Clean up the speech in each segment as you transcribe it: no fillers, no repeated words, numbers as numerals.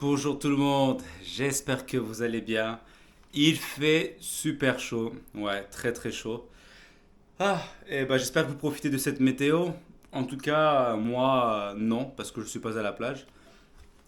Bonjour tout le monde, j'espère que vous allez bien. Il fait super chaud, ouais, très très chaud. Et ben j'espère que vous profitez de cette météo. En tout cas, moi, non, parce que je suis pas à la plage.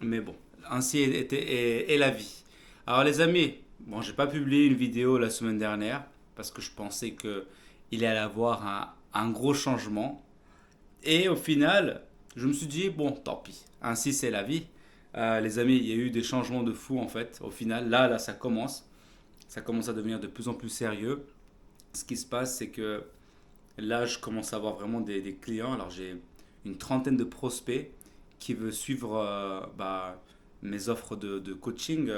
Mais bon, ainsi est la vie. Alors les amis, bon, j'ai pas publié une vidéo la semaine dernière parce que je pensais que il allait avoir un gros changement. Et au final, je me suis dit, bon, tant pis, ainsi c'est la vie. Les amis, il y a eu des changements de fou en fait. Au final, là, ça commence. Ça commence à devenir de plus en plus sérieux. Ce qui se passe, c'est que là, je commence à avoir vraiment des clients. Alors, j'ai une trentaine de prospects qui veulent suivre mes offres de coaching,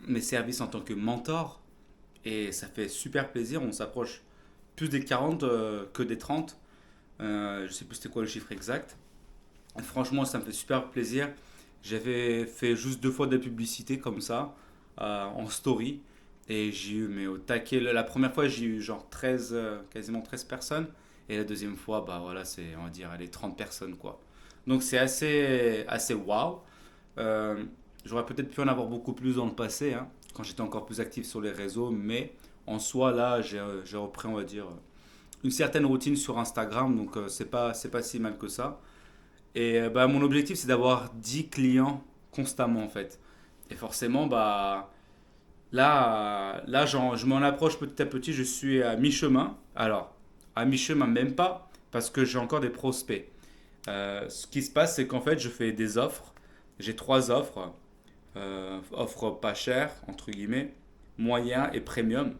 mes services en tant que mentor. Et ça fait super plaisir. On s'approche plus des 40 que des 30. Je sais plus c'était quoi le chiffre exact. Et franchement, ça me fait super plaisir. J'avais fait juste 2 fois de la publicité comme ça, en story. Et j'ai eu, mais au taquet, la première fois, j'ai eu genre 13, quasiment 13 personnes. Et la deuxième fois, bah voilà, c'est, on va dire, les 30 personnes, quoi. Donc c'est assez waouh. Euh, J'aurais peut-être pu en avoir beaucoup plus dans le passé, hein, quand j'étais encore plus actif sur les réseaux. Mais en soi, là, j'ai repris, on va dire, une certaine routine sur Instagram. Donc c'est pas si mal que ça. Et bah, mon objectif, c'est d'avoir 10 clients constamment, en fait. Et forcément, bah, là je m'en approche petit à petit. Je suis à mi-chemin. Alors, à mi-chemin, même pas, parce que j'ai encore des prospects. Ce qui se passe, c'est qu'en fait, je fais des offres. J'ai 3 offres. Offres pas chères, entre guillemets, moyen et premium.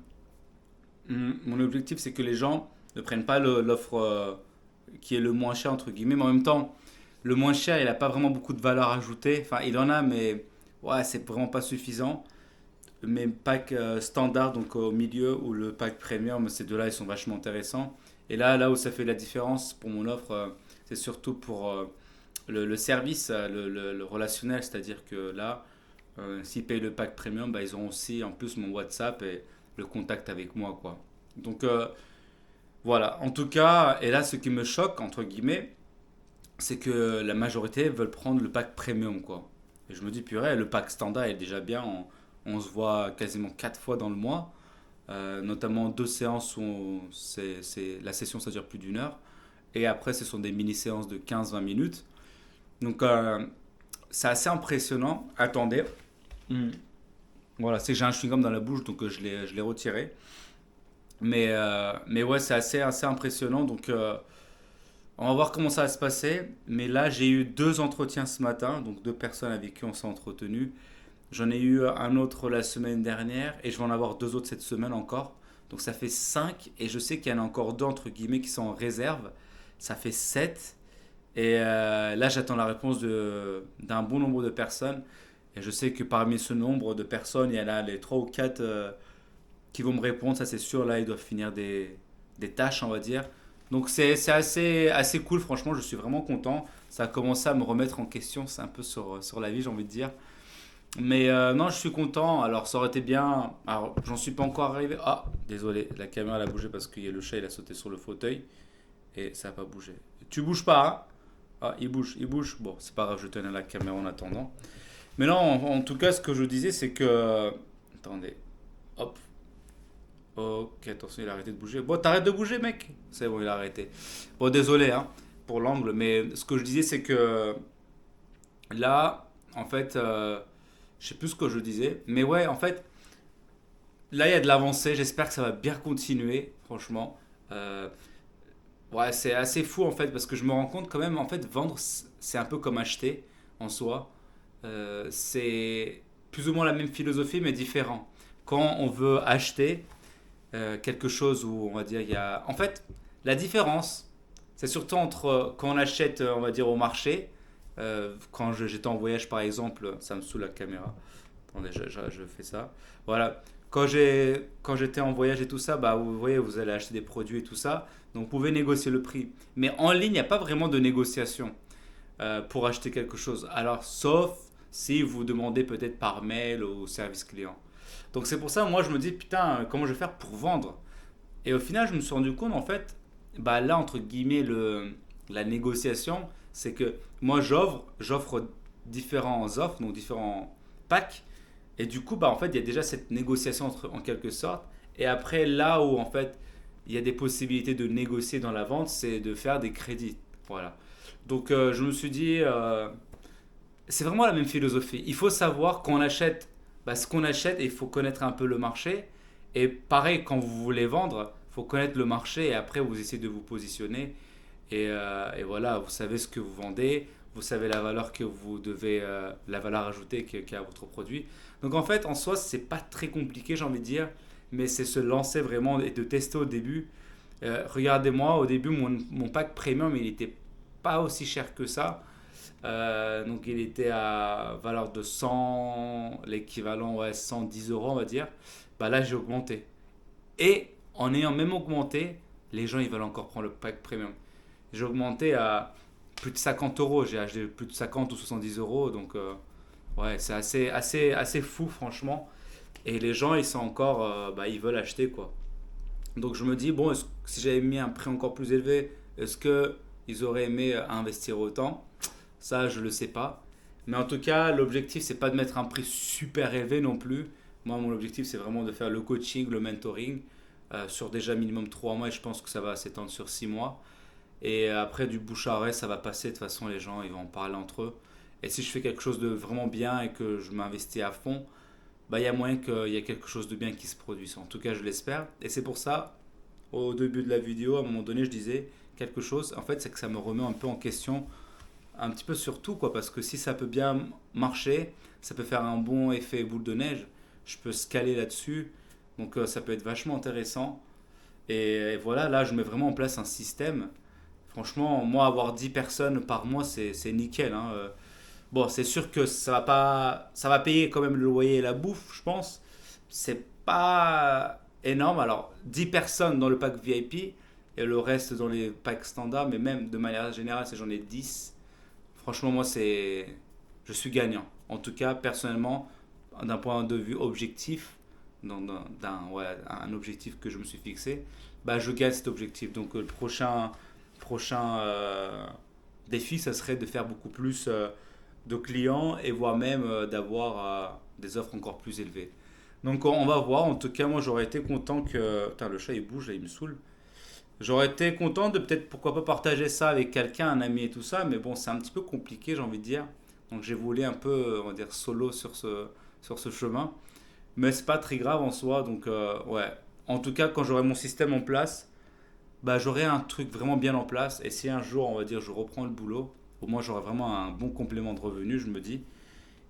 Mon objectif, c'est que les gens ne prennent pas l'offre qui est le moins cher, entre guillemets, mais en même temps, le moins cher, il n'a pas vraiment beaucoup de valeur ajoutée. Enfin, il en a, mais ouais, c'est vraiment pas suffisant. Mais pack standard, donc au milieu, ou le pack premium, ces deux-là, ils sont vachement intéressants. Et là où ça fait la différence pour mon offre, c'est surtout pour le service, le relationnel. C'est-à-dire que là, s'ils payent le pack premium, bah, ils ont aussi en plus mon WhatsApp et le contact avec moi, quoi. Donc voilà, en tout cas, et là, ce qui me choque, entre guillemets, c'est que la majorité veulent prendre le pack premium, quoi. Et je me dis, purée, le pack standard est déjà bien. On se voit quasiment 4 fois dans le mois, notamment 2 séances où la session, ça dure plus d'1 heure. Et après, ce sont des mini-séances de 15-20 minutes. Donc, c'est assez impressionnant. Attendez. Hmm. Voilà, c'est que j'ai un chewing-gum dans la bouche, donc je l'ai retiré. Mais ouais, c'est assez impressionnant. Donc, on va voir comment ça va se passer. Mais là, j'ai eu 2 entretiens ce matin, donc 2 personnes avec qui on s'est entretenu. J'en ai eu un autre la semaine dernière et je vais en avoir 2 autres cette semaine encore. Donc ça fait 5 et je sais qu'il y en a encore 2 entre guillemets qui sont en réserve. Ça fait 7 et là j'attends la réponse d'un bon nombre de personnes. Et je sais que parmi ce nombre de personnes, il y en a les 3 ou 4 qui vont me répondre, ça c'est sûr. Là ils doivent finir des tâches, on va dire. Donc c'est assez cool, franchement, je suis vraiment content. Ça a commencé à me remettre en question, c'est un peu sur la vie, j'ai envie de dire. Mais non, je suis content. Alors, ça aurait été bien. Alors, j'en suis pas encore arrivé. Ah, désolé, la caméra elle a bougé parce que le chat il a sauté sur le fauteuil et ça a pas bougé. Tu bouges pas, hein? Ah, il bouge, il bouge. Bon, c'est pas grave, je tenais la caméra en attendant. Mais non, en tout cas, ce que je disais, c'est que. Attendez. Hop. Ok, attention, il a arrêté de bouger. Bon, t'arrêtes de bouger, mec. C'est bon, il a arrêté. Bon, désolé, hein, pour l'angle. Mais ce que je disais, c'est que là, en fait. Je sais plus ce que je disais, mais ouais, en fait, là il y a de l'avancée. J'espère que ça va bien continuer, franchement. Euh, ouais, c'est assez fou en fait, parce que je me rends compte quand même, en fait, vendre, c'est un peu comme acheter en soi. C'est plus ou moins la même philosophie, mais différent. Quand on veut acheter quelque chose où on va dire il y a. En fait, la différence, c'est surtout entre quand on achète, on va dire, au marché. Quand j'étais en voyage par exemple, ça me saoule la caméra. Attendez, je fais ça. Voilà. Quand j'étais en voyage et tout ça, bah, vous voyez, vous allez acheter des produits et tout ça. Donc, vous pouvez négocier le prix. Mais en ligne, il n'y a pas vraiment de négociation pour acheter quelque chose. Alors, sauf si vous demandez peut-être par mail au service client. Donc, c'est pour ça, moi, je me dis, putain, comment je vais faire pour vendre? Et au final, je me suis rendu compte, en fait, bah là, entre guillemets, la négociation, c'est que moi, j'offre différents offres, donc différents packs. Et du coup, bah, en fait, il y a déjà cette négociation en quelque sorte. Et après, là où en fait, il y a des possibilités de négocier dans la vente, c'est de faire des crédits. Voilà. Donc, je me suis dit, c'est vraiment la même philosophie. Il faut savoir qu'on achète ce qu'on achète et il faut connaître un peu le marché. Et pareil, quand vous voulez vendre, il faut connaître le marché et après, vous essayez de vous positionner. Et voilà, vous savez ce que vous vendez, vous savez la valeur que vous devez, la valeur ajoutée qu'il y a à votre produit. Donc en fait, en soi, c'est pas très compliqué, j'ai envie de dire, mais c'est se lancer vraiment et de tester au début. Regardez-moi, au début, mon pack premium, il n'était pas aussi cher que ça. Donc il était à valeur de 100, l'équivalent, ouais, 110 euros, on va dire. Bah là, j'ai augmenté. Et en ayant même augmenté, les gens, ils veulent encore prendre le pack premium. J'ai augmenté à plus de 50 euros. J'ai acheté plus de 50 ou 70 euros. Donc, ouais, c'est assez fou, franchement. Et les gens, ils sont encore, ils veulent acheter, quoi. Donc, je me dis, bon, si j'avais mis un prix encore plus élevé, est-ce que ils auraient aimé investir autant? Ça, je le sais pas. Mais en tout cas, l'objectif, c'est pas de mettre un prix super élevé non plus. Moi, mon objectif, c'est vraiment de faire le coaching, le mentoring sur déjà minimum 3 mois et je pense que ça va s'étendre sur 6 mois. Et après, du bouche à oreille, ça va passer. De toute façon, les gens, ils vont en parler entre eux. Et si je fais quelque chose de vraiment bien et que je m'investis à fond, bah, il y a moyen qu'il y ait quelque chose de bien qui se produise. En tout cas, je l'espère. Et c'est pour ça, au début de la vidéo, à un moment donné, je disais quelque chose. En fait, c'est que ça me remet un peu en question, un petit peu sur tout, quoi. Parce que si ça peut bien marcher, ça peut faire un bon effet boule de neige. Je peux scaler là-dessus. Donc, ça peut être vachement intéressant. Et voilà, là, je mets vraiment en place un système. Franchement, moi, avoir 10 personnes par mois, c'est nickel, hein. Bon, c'est sûr que ça va pas, ça va payer quand même le loyer et la bouffe, je pense. C'est pas énorme. Alors, 10 personnes dans le pack VIP et le reste dans les packs standards, mais même de manière générale, si j'en ai 10, franchement, moi, je suis gagnant. En tout cas, personnellement, d'un point de vue objectif, ouais, un objectif que je me suis fixé, bah, je gagne cet objectif. Donc, le prochain défi, ça serait de faire beaucoup plus de clients et voire même d'avoir des offres encore plus élevées. Donc on va voir. En tout cas, moi j'aurais été content que... Putain, le chat il bouge, là, il me saoule. J'aurais été content de peut-être, pourquoi pas, partager ça avec quelqu'un, un ami et tout ça, mais bon, c'est un petit peu compliqué, j'ai envie de dire. Donc j'ai voulu un peu, on va dire, solo sur ce chemin. Mais c'est pas très grave en soi, donc ouais. En tout cas, quand j'aurai mon système en place, bah, j'aurai un truc vraiment bien en place. Et si un jour, on va dire, je reprends le boulot, au moins j'aurai vraiment un bon complément de revenus, je me dis.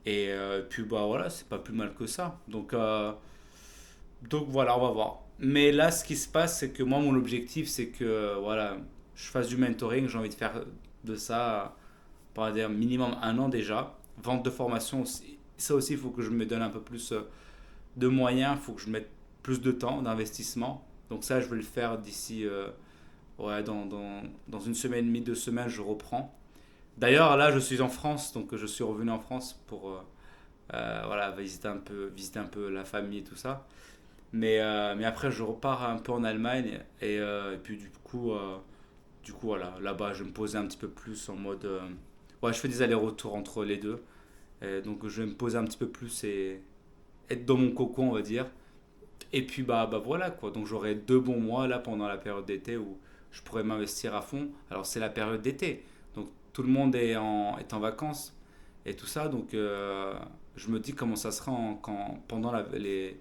Et puis, bah voilà, c'est pas plus mal que ça. Donc voilà, on va voir. Mais là, ce qui se passe, c'est que moi, mon objectif, c'est que voilà, je fasse du mentoring. J'ai envie de faire de ça, on va dire, minimum 1 an déjà. Vente de formation, ça aussi, il faut que je me donne un peu plus de moyens, il faut que je mette plus de temps d'investissement. Donc ça, je vais le faire d'ici, ouais, dans une semaine et demie, 2 semaines, je reprends. D'ailleurs, là, je suis en France, donc je suis revenu en France pour voilà, visiter un peu la famille et tout ça. Mais après, je repars un peu en Allemagne et puis du coup, voilà, là-bas, je vais me poser un petit peu plus en mode... ouais, je fais des allers-retours entre les deux. Donc, je vais me poser un petit peu plus et être dans mon cocon, on va dire. Et puis, bah voilà, quoi. Donc, j'aurai 2 bons mois, là, pendant la période d'été où je pourrais m'investir à fond. Alors, c'est la période d'été. Donc, tout le monde est en vacances et tout ça. Donc, je me dis comment ça sera pendant l'année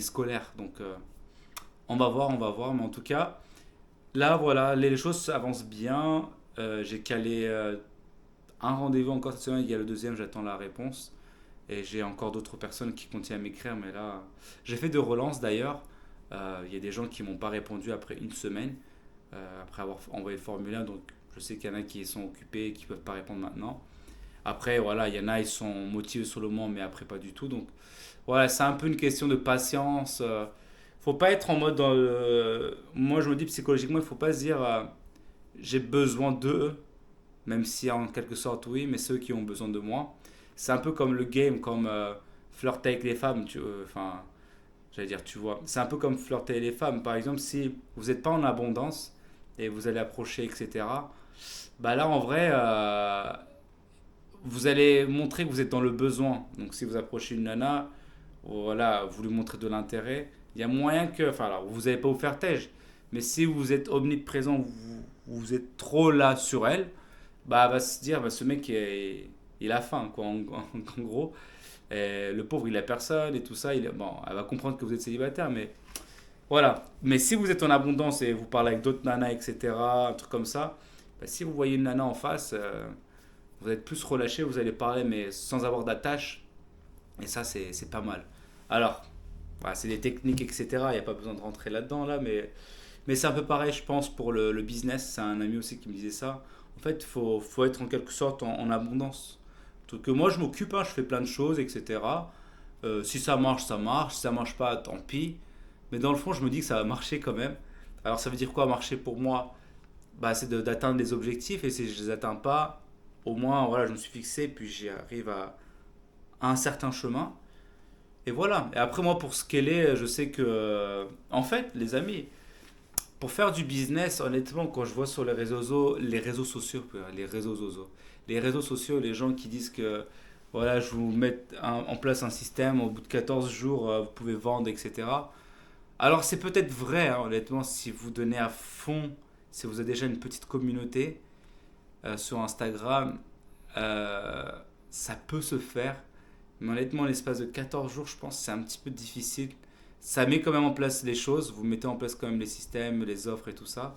scolaire. Donc, on va voir. Mais en tout cas, là, voilà, les choses avancent bien. J'ai calé un rendez-vous encore cette semaine. Il y a le deuxième, j'attends la réponse. Et j'ai encore d'autres personnes qui continuent à m'écrire. Mais là, j'ai fait 2 relances d'ailleurs. Il y a des gens qui m'ont pas répondu après une semaine, après avoir envoyé le formulaire. Donc, je sais qu'il y en a qui sont occupés et qui peuvent pas répondre maintenant. Après, voilà, il y en a, ils sont motivés sur le moment, mais après, pas du tout. Donc, voilà, c'est un peu une question de patience. Faut pas être en mode. Moi, je me dis psychologiquement, il faut pas se dire j'ai besoin d'eux, même si en quelque sorte, oui, mais ceux qui ont besoin de moi. C'est un peu comme le game, comme flirter avec les femmes. Enfin, j'allais dire, tu vois. C'est un peu comme flirter avec les femmes. Par exemple, si vous n'êtes pas en abondance et vous allez approcher, etc., bah là, en vrai, vous allez montrer que vous êtes dans le besoin. Donc si vous approchez une nana, voilà, vous lui montrez de l'intérêt, il y a moyen que, enfin alors, vous n'allez pas vous faire têche, mais si vous êtes omniprésent, vous êtes trop là sur elle, bah elle va se dire, bah, ce mec, il a faim, quoi, en gros. Et le pauvre, il a personne et tout ça. Bon, elle va comprendre que vous êtes célibataire, mais voilà. Mais si vous êtes en abondance et vous parlez avec d'autres nanas, etc., un truc comme ça, bah, si vous voyez une nana en face, vous êtes plus relâché, vous allez parler, mais sans avoir d'attache. Et ça, c'est pas mal. Alors, voilà, c'est des techniques, etc. Il n'y a pas besoin de rentrer là-dedans, là, mais c'est un peu pareil, je pense, pour le business. C'est un ami aussi qui me disait ça. En fait, faut être en quelque sorte en abondance. Donc, moi, je m'occupe, hein, je fais plein de choses, etc. Si ça marche, ça marche. Si ça marche pas, tant pis. Mais dans le fond, je me dis que ça va marcher quand même. Alors, ça veut dire quoi marcher pour moi? Bah, c'est d'atteindre les objectifs. Et si je les atteins pas, au moins, voilà, je me suis fixé, puis j'y arrive à un certain chemin. Et voilà. Et après, moi, pour scaler, je sais que, en fait, les amis, pour faire du business, honnêtement, quand je vois sur les réseaux sociaux, les réseaux sociaux, les gens qui disent que, voilà, je vous mets en place un système, au bout de 14 jours, vous pouvez vendre, etc. Alors, c'est peut-être vrai, hein, honnêtement, si vous donnez à fond, si vous avez déjà une petite communauté sur Instagram, euh, ça peut se faire. Mais honnêtement, l'espace de 14 jours, je pense que c'est un petit peu difficile. Ça met quand même en place les choses, vous mettez en place quand même les systèmes, les offres et tout ça.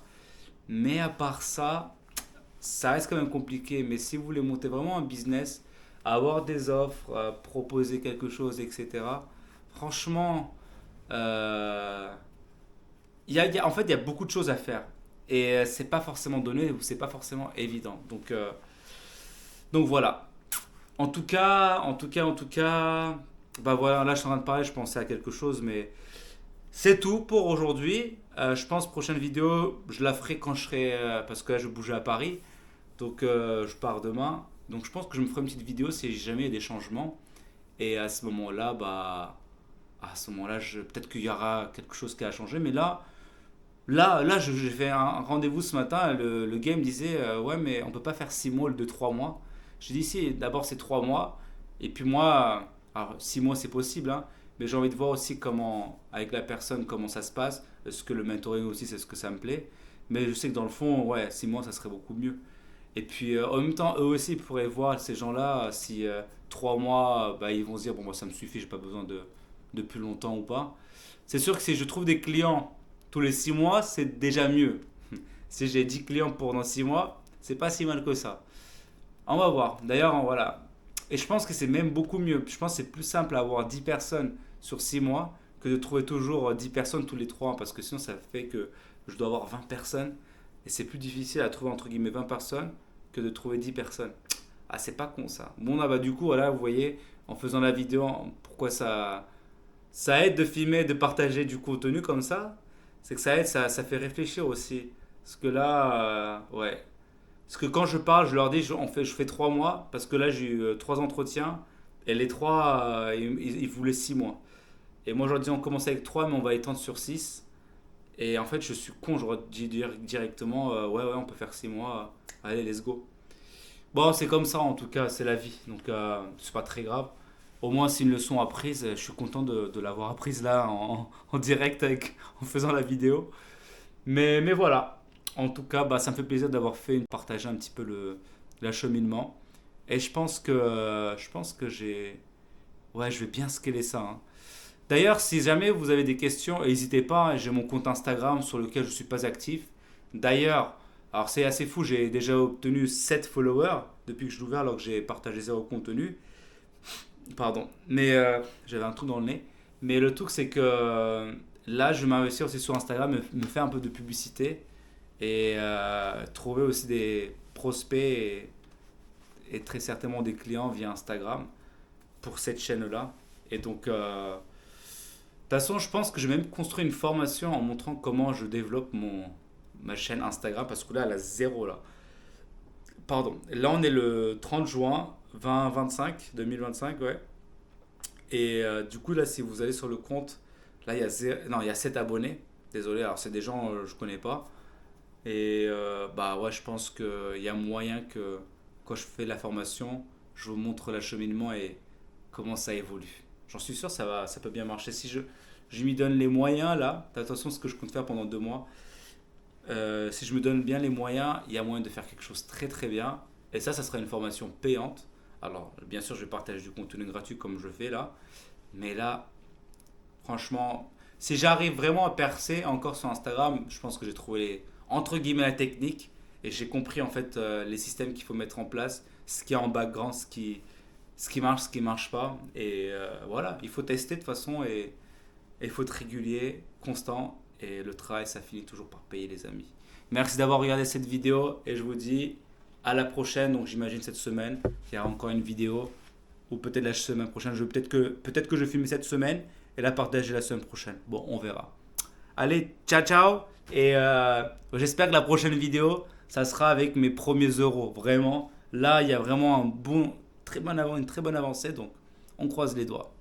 Mais à part ça, ça reste quand même compliqué. Mais si vous voulez monter vraiment un business, avoir des offres, proposer quelque chose, etc. Franchement, euh, en fait, il y a beaucoup de choses à faire. Et c'est pas forcément donné ou c'est pas forcément évident. Donc voilà. En tout cas, bah voilà, là je suis en train de parler, je pensais à quelque chose, mais c'est tout pour aujourd'hui. Je pense prochaine vidéo, je la ferai quand je serai, parce que là je bouge à Paris, donc je pars demain. Donc je pense que je me ferai une petite vidéo si jamais il y a des changements. Et à ce moment-là, bah, à ce moment-là, peut-être qu'il y aura quelque chose qui a changé, mais là, j'ai fait un rendez-vous ce matin. Le gars me disait ouais, mais on peut pas faire 6 mois au lieu de 3 mois. J'ai dit si, d'abord c'est 3 mois. Et puis moi, alors 6 mois c'est possible, hein, mais j'ai envie de voir aussi comment, avec la personne, comment ça se passe. Est-ce que le mentoring aussi, c'est ce que ça me plaît. Mais je sais que dans le fond, ouais, 6 mois ça serait beaucoup mieux. Et puis en même temps, eux aussi ils pourraient voir ces gens-là si 3 mois, bah, ils vont se dire bon, moi ça me suffit, j'ai pas besoin de plus longtemps ou pas. C'est sûr que si je trouve des clients tous les 6 mois, c'est déjà mieux. Si j'ai 10 clients pendant 6 mois, c'est pas si mal que ça. On va voir. D'ailleurs, voilà. Et je pense que c'est même beaucoup mieux. Je pense que c'est plus simple à avoir 10 personnes sur 6 mois que de trouver toujours 10 personnes tous les 3 ans. Parce que sinon, ça fait que je dois avoir 20 personnes. Et c'est plus difficile à trouver entre guillemets 20 personnes que de trouver 10 personnes. Ah, c'est pas con ça. Bon, bah, du coup, voilà, vous voyez, en faisant la vidéo, pourquoi ça aide de filmer, de partager du contenu comme ça. C'est que ça aide, ça fait réfléchir aussi. Parce que là, ouais. Parce que quand je parle, je leur dis, je fais 3 mois, parce que là, j'ai eu 3 entretiens, et les trois, ils voulaient 6 mois. Et moi, je leur dis, on commence avec 3, mais on va étendre sur 6. Et en fait, je suis con, je leur dis directement, ouais, ouais, on peut faire 6 mois, allez, let's go. Bon, c'est comme ça, en tout cas, c'est la vie, donc c'est pas très grave. Au moins, c'est une leçon apprise, je suis content de l'avoir apprise là, en direct, en faisant la vidéo. Mais voilà. En tout cas, bah, ça me fait plaisir d'avoir partagé un petit peu l'acheminement. Et je pense que ouais, je vais bien scaler ça, hein. D'ailleurs, si jamais vous avez des questions, n'hésitez pas, hein, j'ai mon compte Instagram sur lequel je ne suis pas actif. D'ailleurs, alors c'est assez fou, j'ai déjà obtenu 7 followers depuis que je l'ai ouvert alors que j'ai partagé zéro contenu. Pardon. Mais j'avais un trou dans le nez. Mais le truc, c'est que là, je vais m'investir aussi sur Instagram, me faire un peu de publicité et trouver aussi des prospects et très certainement des clients via Instagram pour cette chaîne-là. Et donc, de toute façon, je pense que je vais même construire une formation en montrant comment je développe ma chaîne Instagram parce que là, elle a zéro là. Pardon. Là, on est le 30 juin 2025, ouais. Et du coup, là, si vous allez sur le compte, là, non, il y a 7 abonnés. Désolé, alors c'est des gens que je connais pas. Et bah ouais, je pense qu'il y a moyen que quand je fais la formation, je vous montre l'acheminement et comment ça évolue. J'en suis sûr, ça peut bien marcher. Si je m'y donne les moyens là, attention ce que je compte faire pendant 2 mois. Si je me donne bien les moyens, il y a moyen de faire quelque chose très très bien. Et ça sera une formation payante. Alors, bien sûr, je vais partager du contenu gratuit comme je fais là. Mais là, franchement, si j'arrive vraiment à percer encore sur Instagram, je pense que j'ai trouvé entre guillemets la technique et j'ai compris en fait les systèmes qu'il faut mettre en place, ce qu'il y a en background, ce qui marche pas. Et voilà, il faut tester de toute façon et il faut être régulier, constant. Et le travail, ça finit toujours par payer, les amis. Merci d'avoir regardé cette vidéo et je vous dis à la prochaine. Donc, j'imagine cette semaine, il y aura encore une vidéo ou peut-être la semaine prochaine. Peut-être que je filme cette semaine et la partager la semaine prochaine. Bon, on verra. Allez, ciao, ciao. Et j'espère que la prochaine vidéo, ça sera avec mes premiers euros. Vraiment, là, il y a vraiment une très bonne avancée. Donc, on croise les doigts.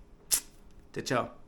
Ciao, ciao.